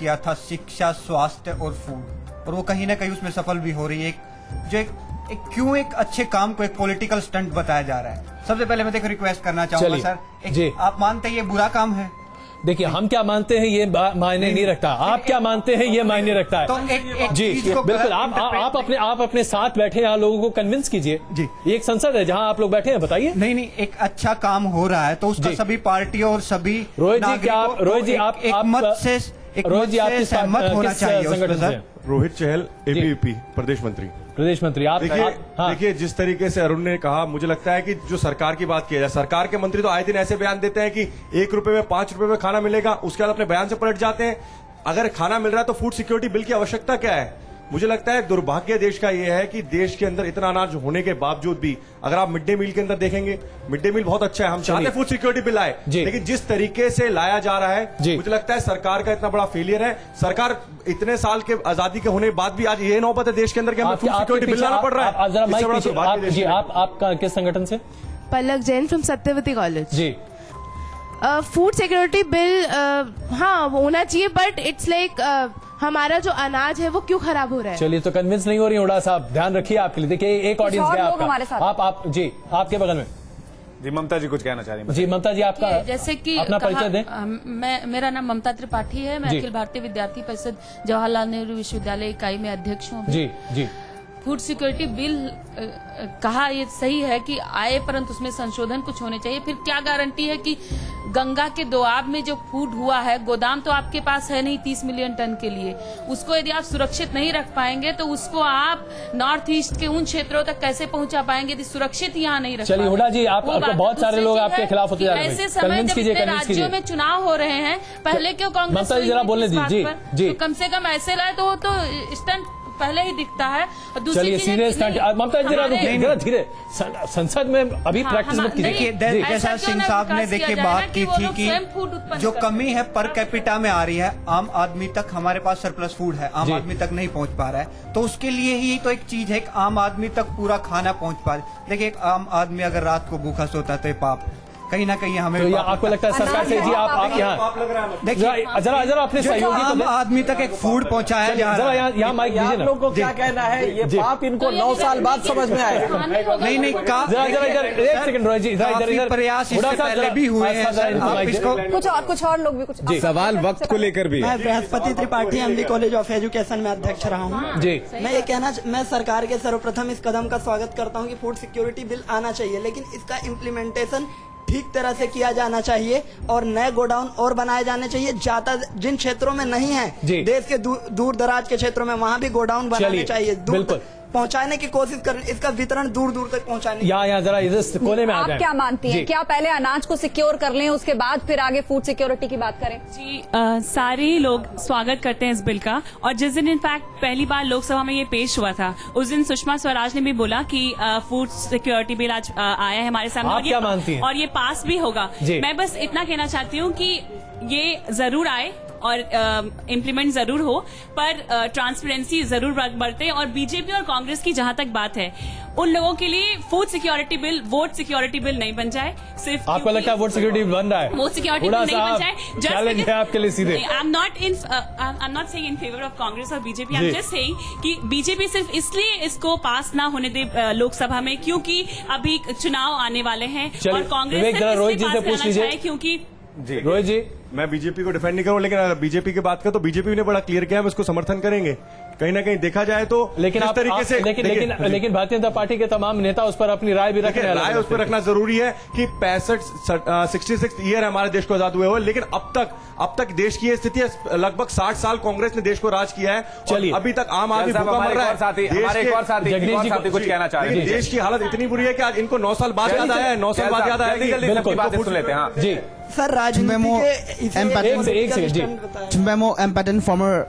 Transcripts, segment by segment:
किया था शिक्षा, स्वास्थ्य और फूड, और वो कहीं ना कहीं उसमें सफल भी हो रही है। क्यों एक अच्छे काम को एक पॉलिटिकल स्टंट बताया जा रहा है? सबसे पहले मैं देखो रिक्वेस्ट करना चाहूंगा सर, आप मानते हैं ये बुरा काम है? देखिए, हम क्या मानते हैं ये मायने नहीं रखता, आप क्या मानते हैं ये मायने रखता है। तो जी बिल्कुल, आप अपने साथ बैठे यहाँ लोगों को कन्विंस कीजिए जी। ये एक संसद है जहाँ आप लोग बैठे हैं, बताइए। नहीं, एक अच्छा काम हो रहा है तो उसका सभी पार्टियों और सभी रोहित जी एक मत से सहमत होना चाहिए। रोहित चहल, एबीवीपी प्रदेश मंत्री। आप देखिए जिस तरीके से अरुण ने कहा, मुझे लगता है कि जो सरकार की बात किया जाए, सरकार के मंत्री तो आए दिन ऐसे बयान देते हैं कि 1 रुपए में 5 रुपए में खाना मिलेगा, उसके बाद अपने बयान से पलट जाते हैं। अगर खाना मिल रहा है तो फूड सिक्योरिटी बिल की आवश्यकता क्या है? मुझे लगता है दुर्भाग्य देश का यह है कि देश के अंदर इतना अनाज होने के बावजूद भी, अगर आप मिड डे मील के अंदर देखेंगे, मिड डे मील बहुत अच्छा है, हम चाहते हैं फूड सिक्योरिटी बिल आए, लेकिन जिस तरीके से लाया जा रहा है, मुझे लगता है सरकार का इतना बड़ा फेलियर है। सरकार इतने साल के आजादी के होने के बाद भी आज ये नौबत है देश के अंदर कि हमें फूड सिक्योरिटी बिल लाना पड़ रहा है। आप किस संगठन से? Palak Jain from Satyawati college. जी, फूड सिक्योरिटी बिल हाँ होना चाहिए, बट इट्स लाइक हमारा जो अनाज है वो क्यों खराब हो रहा है? चलिए, तो कन्विंस नहीं हो रही हुडा साहब, ध्यान रखिए आपके लिए। देखिए एक ऑडियंस है आपका, आप जी आपके बगल में जी ममता जी कुछ कहना चाह रही हैं। जी ममता जी, आपका जैसे कि अपना परिचय दें। मेरा नाम ममता त्रिपाठी है, मैं अखिल भारतीय विद्यार्थी परिषद जवाहरलाल नेहरू विश्वविद्यालय इकाई में अध्यक्ष हूँ। जी फूड सिक्योरिटी बिल कहा ये सही है कि आए, परंतु उसमें संशोधन कुछ होने चाहिए। फिर क्या गारंटी है कि गंगा के दोआब में जो फूड हुआ है, गोदाम तो आपके पास है नहीं 30 मिलियन टन के लिए, उसको यदि आप सुरक्षित नहीं रख पाएंगे तो उसको आप नॉर्थ ईस्ट के उन क्षेत्रों तक कैसे पहुंचा पाएंगे यदि सुरक्षित यहाँ नहीं रख पाएंगे? चलिए हुडा जी, आपको बहुत सारे लोग आपके खिलाफ होते जा रहे हैं। ऐसे समय जब इतने राज्यों में चुनाव हो रहे हैं, पहले क्यों कांग्रेस जरा बोलने दीजिए। कम से कम ऐसे लाए तो स्टंट पहले ही दिखता है। और दूसरी सीरियस ममता जरा धीरे, संसद में अभी प्रैक्टिस मत कीजिए। जैसा सिंह साहब ने देखिए बात की थी कि जो कमी है पर कैपिटा में आ रही है, आम आदमी तक हमारे पास सरप्लस फूड है, आम आदमी तक नहीं पहुंच पा रहा है, तो उसके लिए ही तो एक चीज है कि आम आदमी तक पूरा खाना पहुंच पा रहा है। देखिए एक आम आदमी अगर रात को भूखा सोता है तो पाप कहीं ना कहीं हमें तो आपको लगता है सरकार से जी आप यहाँ देखिए जरा अपने सहयोगी आम आदमी तक एक फूड पहुँचाया जा रहा है। यहाँ माइक दीजिए ना। लोगों को क्या कहना है, ये बात इनको 9 साल बाद समझ में आया। नहीं एक सेकंड रोहित जी, इधर प्रयास इससे पहले भी हुए हैं। कुछ और लोग भी कुछ सवाल वक्त को लेकर भी। मैं Brihaspati Tripathi MD college of education में अध्यक्ष रहा हूँ जी। मैं सरकार के सर्वप्रथम इस कदम का स्वागत करता हूँ कि फूड सिक्योरिटी बिल आना चाहिए, लेकिन इसका इम्प्लीमेंटेशन ठीक तरह से किया जाना चाहिए और नए गोडाउन और बनाए जाने चाहिए। ज्यादा जिन क्षेत्रों में नहीं है, देश के दूर दराज के क्षेत्रों में, वहाँ भी गोडाउन बनाने चाहिए, दूर पहुंचाने की कोशिश करें, इसका वितरण दूर दूर तक पहुंचाने। यहाँ जरा इधर कोने में आ जाएं। आप क्या मानती हैं, क्या पहले अनाज को सिक्योर कर लें, उसके बाद फिर आगे फूड सिक्योरिटी की बात करें? जी सारे लोग स्वागत करते हैं इस बिल का, और जिस दिन इनफैक्ट पहली बार लोकसभा में ये पेश हुआ था, उस दिन सुषमा स्वराज ने भी बोला कि फूड सिक्योरिटी बिल आज आया है हमारे सामने। आप क्या मानती हैं? और ये पास भी होगा। मैं बस इतना कहना चाहती हूँ कि ये जरूर आए और इम्प्लीमेंट जरूर हो, पर ट्रांसपेरेंसी जरूर बरते। और बीजेपी और कांग्रेस की जहां तक बात है, उन लोगों के लिए food security bill vote security bill नहीं बन जाए। सिर्फ आपको लगता है वोट सिक्योरिटी बिल बन रहा है? वोट सिक्योरिटी बिल नहीं बन जाए। चैलेंज है आपके लिए सीधे। I am not saying in favour of Congress और BJP, I am just saying कि बीजेपी सिर्फ इसलिए इसको पास ना होने दे लोकसभा में क्योंकि अभी चुनाव आने वाले हैं, और कांग्रेस रोहित जी से पूछ लीजिए। क्योंकि जी रोहित जी, मैं बीजेपी को डिफेंड नहीं करूं, लेकिन अगर बीजेपी की बात करें तो बीजेपी ने बड़ा क्लियर किया, हम इसको समर्थन करेंगे। कहीं ना कहीं देखा जाए तो लेकिन इस तरीके से लेकिन भारतीय जनता पार्टी के तमाम नेता उस पर अपनी राय भी रखते हैं। राय उस पर रखना जरूरी है कि 66 ईयर हमारे देश को आजाद हुए हो, लेकिन अब तक देश की स्थिति लगभग 60 साल कांग्रेस ने देश को राज किया है। चलिए, अभी तक आम आदमी भूखा मर रहा है। जगदीश जी कुछ कहना चाह रहे हैं। देश की हालत इतनी बुरी है कि आज इनको 9 साल बाद याद आया है। 9 साल बाद याद आया। जल्दी बात सुन लेते हैं जी सर। राजनीति Chimbemo Empaten, former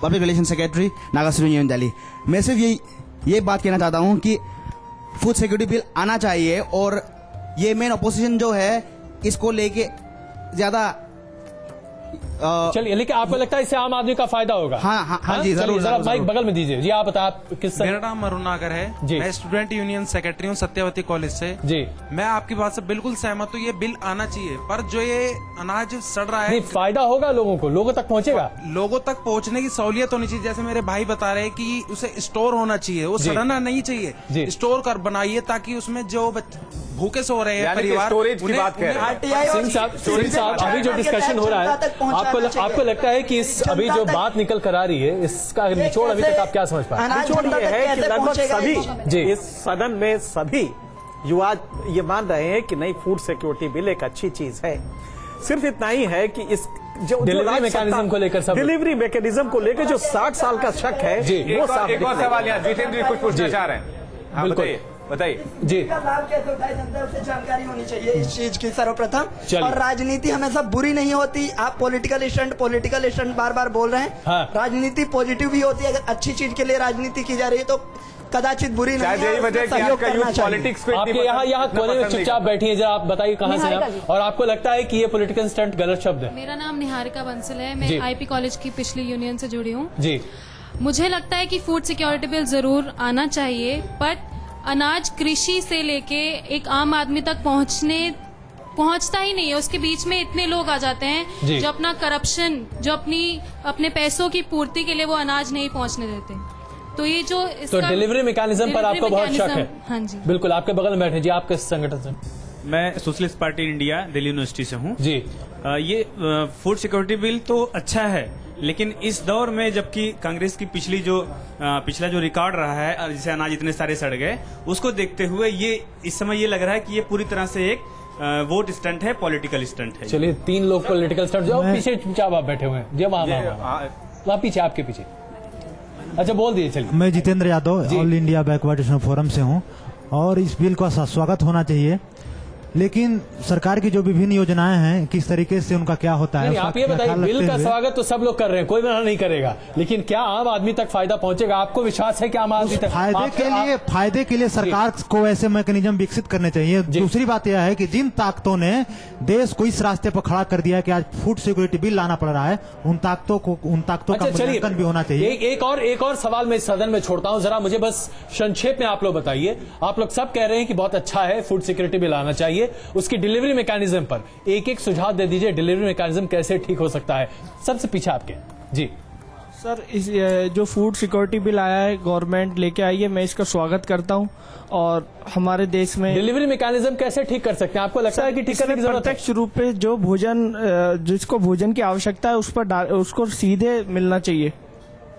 Public Relations Secretary, Naga Student Union Delhi। मैं सिर्फ ये बात कहना चाहता हूँ कि फूड सिक्योरिटी बिल आना चाहिए, और ये मेन अपोजिशन जो है इसको लेके ज्यादा चलिए, लेकिन आपको लगता है इससे आम आदमी का फायदा होगा? हाँ जी, जरूर। जरा माइक बगल में दीजिए जी। आप बताएं, आप किस? मेरा नाम अरुण नागर है जी। मैं स्टूडेंट यूनियन सेक्रेटरी हूँ सत्यवती कॉलेज से जी। मैं आपकी बात से बिल्कुल सहमत हूँ, ये बिल आना चाहिए, पर जो ये अनाज सड़ रहा है, फायदा होगा लोगों को, लोगों तक पहुँचेगा, लोगों तक पहुँचने की सहूलियत होनी चाहिए। जैसे मेरे भाई बता रहे हैं कि उसे स्टोर होना चाहिए, वो सड़ना नहीं चाहिए, स्टोर कर बनाइए ताकि उसमें जो भूखे सो रहे हैं परिवार, स्टोरेज की बात कर रहे हैं। सिंह साहब, अभी जो डिस्कशन हो रहा है, आपको लगता है कि इस अभी जो बात निकल कर आ रही है, इसका निचोड़ अभी तक आप क्या समझ पाए? निचोड़ ये है कि लगभग सभी इस सदन में सभी युवा ये मान रहे हैं कि नहीं, फूड सिक्योरिटी बिल एक अच्छी चीज है। सिर्फ इतना ही है कि इस जो डिलीवरी मैकेनिज्म को लेकर, सब डिलीवरी मैकेनिज्म को लेकर जो 60 साल का शक है, वो साफ। एक और सवाल यहाँ जितेंद्र जी कुछ पूछना चाह रहे हैं, बताइए बताइए जी। लाभ कैसे उठाए, जनता से जानकारी होनी चाहिए इस चीज की सर्वप्रथम। और राजनीति हमेशा बुरी नहीं होती। आप पॉलिटिकल स्टंट बार बार बोल रहे हैं। हाँ। राजनीति पॉजिटिव भी होती है। अगर अच्छी चीज के लिए राजनीति की जा रही है तो कदाचित बुरी नहीं है। यही वजह है कि आपका यूथ पॉलिटिक्स को आपके यहाँ कोने में चुपचाप बैठी है, जरा आप बताइए कहाँ से हैं और आपको लगता है कि ये पॉलिटिकल स्टंट गलत शब्द है? मेरा नाम निहारिका बंसल है, मैं आईपी कॉलेज की पिछली यूनियन से जुड़ी हूँ जी। मुझे लगता है कि फूड सिक्योरिटी बिल जरूर आना चाहिए, बट अनाज कृषि से लेके एक आम आदमी तक पहुंचता ही नहीं है। उसके बीच में इतने लोग आ जाते हैं जो अपना करप्शन, जो अपने पैसों की पूर्ति के लिए वो अनाज नहीं पहुंचने देते। तो ये जो तो डिलीवरी मैकेनिज्म पर आपको बहुत शक है? हाँ जी बिल्कुल। आपके बगल में बैठे जी, आप किस संगठन से? मैं socialist party India Delhi university से हूँ जी। ये फूड सिक्योरिटी बिल तो अच्छा है, लेकिन इस दौर में जबकि कांग्रेस की पिछला जो रिकॉर्ड रहा है, जिसे अनाज इतने सारे सड़ गए, उसको देखते हुए ये इस समय ये लग रहा है कि ये पूरी तरह से एक वोट स्टंट है, पॉलिटिकल स्टंट है। चलिए, 3 लोग पॉलिटिकल स्टंट, जो पीछे चुपचाप आप बैठे हुए हैं जी, वहाँ पीछे, आपके पीछे। अच्छा, बोल दिए। चलिए, मैं Jitendra Yadav all India backward forum से हूँ और इस बिल का स्वागत होना चाहिए, लेकिन सरकार की जो विभिन्न योजनाएं हैं किस तरीके से उनका क्या होता है? आप ये बताइए, बिल का स्वागत तो सब लोग कर रहे हैं, कोई मना नहीं करेगा, लेकिन क्या आम आदमी तक फायदा पहुंचेगा? आपको विश्वास है कि आम आदमी तक फायदे के लिए सरकार को ऐसे मैकेनिज्म विकसित करने चाहिए। दूसरी बात यह है कि जिन ताकतों ने देश को इस रास्ते पर खड़ा कर दिया है कि आज फूड सिक्योरिटी बिल लाना पड़ रहा है, उन ताकतों का मूल्यांकन भी होना चाहिए। एक और सवाल मैं इस सदन में छोड़ता हूँ, जरा मुझे बस संक्षेप में आप लोग बताइए। आप लोग सब कह रहे हैं कि बहुत अच्छा है, फूड सिक्योरिटी बिल आना चाहिए, उसकी डिलीवरी मैकेनिज्म पर एक सुझाव दे दीजिए। डिलीवरी मैकेनिज्म कैसे ठीक हो सकता है? सबसे पीछे आपके जी। सर, इस जो फूड सिक्योरिटी बिल आया है, गवर्नमेंट लेके आई है, मैं इसका स्वागत करता हूं। और हमारे देश में डिलीवरी मैकेनिज्म कैसे ठीक कर सकते हैं? आपको लगता है कि ठीक करने की जरूरत है? प्रत्यक्ष रूप पे जो जिसको भोजन की आवश्यकता है उसको सीधे मिलना चाहिए,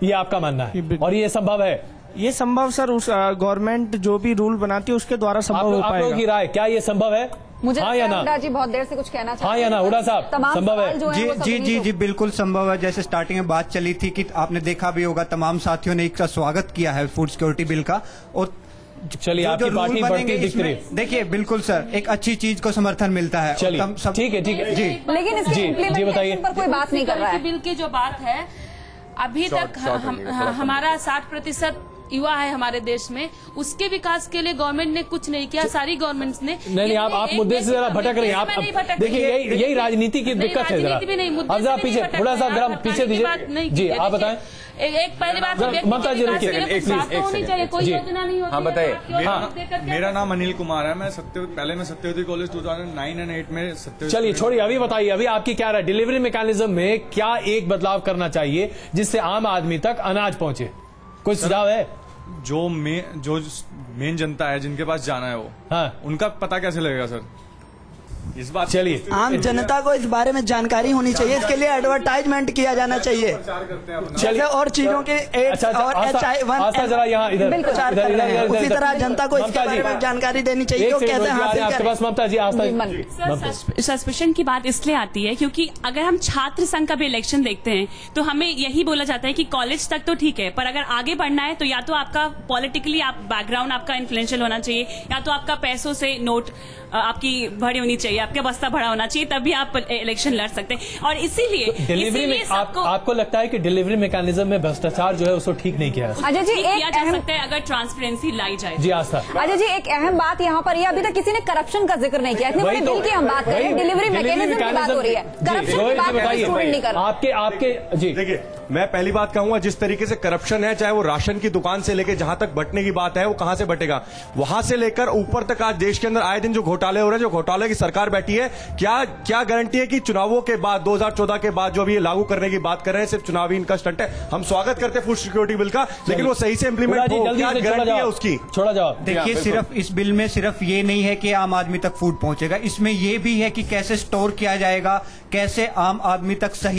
ये आपका मानना है? और ये संभव है? ये संभव सर, उस गवर्नमेंट जो भी रूल बनाती है उसके द्वारा संभव हो पाएगा। आप लोगों की राय क्या ये संभव है? मुझे हाँ या ना? हुड्डा जी बहुत देर से कुछ कहना चाहते हैं। हाँ या ना हुड्डा साहब, संभव है? जी, बिल्कुल संभव है। जैसे स्टार्टिंग में बात चली थी कि आपने देखा भी होगा, तमाम साथियों ने इसका स्वागत किया है फूड सिक्योरिटी बिल का। और चलिए, आपकी पार्टी बढ़ती दिख रही है। देखिए, बिल्कुल सर, एक अच्छी चीज को समर्थन मिलता है। चलिए, ठीक है जी। लेकिन इसके इम्प्लीमेंटेशन पर कोई बात नहीं कर रहा है। बिल की जो बात है, अभी तक हमारा 60% युवा है हमारे देश में, उसके विकास के लिए गवर्नमेंट ने कुछ नहीं किया। सारी गवर्नमेंट्स ने नहीं, आप मुद्दे से जरा भटक रही हैं। आप देखिए, यही राजनीति की दिक्कत है। जरा अब जरा पीछे, थोड़ा सा जरा पीछे दीजिए जी। आप बताएं। एक पहली बात, ममता जी कोई योजना नहीं होती। हाँ, बताइए। मेरा नाम अनिल कुमार है, मैं सत्यवती कॉलेज 2009 और 8 में चलिए, छोड़िए, अभी बताइए, अभी आपकी क्या राय? डिलीवरी मैकेनिज्म में क्या एक बदलाव करना चाहिए जिससे आम आदमी तक अनाज पहुंचे? कोई सुझाव है? जो मेन जनता है, जिनके पास जाना है, वो उनका पता कैसे लगेगा सर? इस बात चलिए, आम जनता को इस बारे में जानकारी होनी चाहिए, इसके लिए एडवर्टाइजमेंट किया जाना चाहिए। चलिए, और चीजों के जरा यहाँ इधर उसी तरह जनता को इसके बारे में जानकारी देनी चाहिए, कैसे हासिल करें। ममता जी, सस्पेंशन की बात इसलिए आती है क्योंकि अगर हम छात्र संघ का भी इलेक्शन देखते हैं तो हमें यही बोला जाता है कि कॉलेज तक तो ठीक है, पर अगर आगे बढ़ना है तो या तो आपका पॉलिटिकली बैकग्राउंड आपका इन्फ्लुएंशियल होना चाहिए, या तो आपका पैसों से नोट आपकी भरी होनी चाहिए, आपका बस्ता भरा होना चाहिए, तभी आप इलेक्शन लड़ सकते हैं। और इसीलिए डिलीवरी में आपको लगता है कि डिलीवरी मैकेनिज्म में भ्रष्टाचार जो है उसको ठीक नहीं किया है? अजय जी, किया जा सकता है अगर ट्रांसपेरेंसी लाई जाए। जी आस्था। अजय जी, एक अहम बात यहाँ पर, ये अभी तक किसी ने करप्शन का जिक्र नहीं किया। इतने बड़े बिल की हम बात कर रहे हैं, डिलीवरी मैकेनिज्म की बात हो रही है, करप्शन की बात नहीं कर रहे। आपके जी देखिए, मैं पहली बात कहूंगा, जिस तरीके से करप्शन है, चाहे वो राशन की दुकान से लेकर जहां तक बंटने की बात है, वो कहां से बटेगा, वहां से लेकर ऊपर तक आज देश के अंदर आए दिन जो घोटाले हो रहे हैं, जो घोटाले की सरकार बैठी है, क्या गारंटी है कि चुनावों के बाद 2014 के बाद जो अभी लागू करने की बात कर रहे हैं सिर्फ चुनावी इनका स्टंट है? हम स्वागत करते हैं फूड सिक्योरिटी बिल का, लेकिन वो सही से इंप्लीमेंट हो, क्या गारंटी है उसकी? छोड़ा जवाब देखिए, सिर्फ इस बिल में सिर्फ ये नहीं है कि आम आदमी तक फूड पहुंचेगा, इसमें ये भी है कि कैसे स्टोर किया जाएगा, कैसे आम आदमी तक सही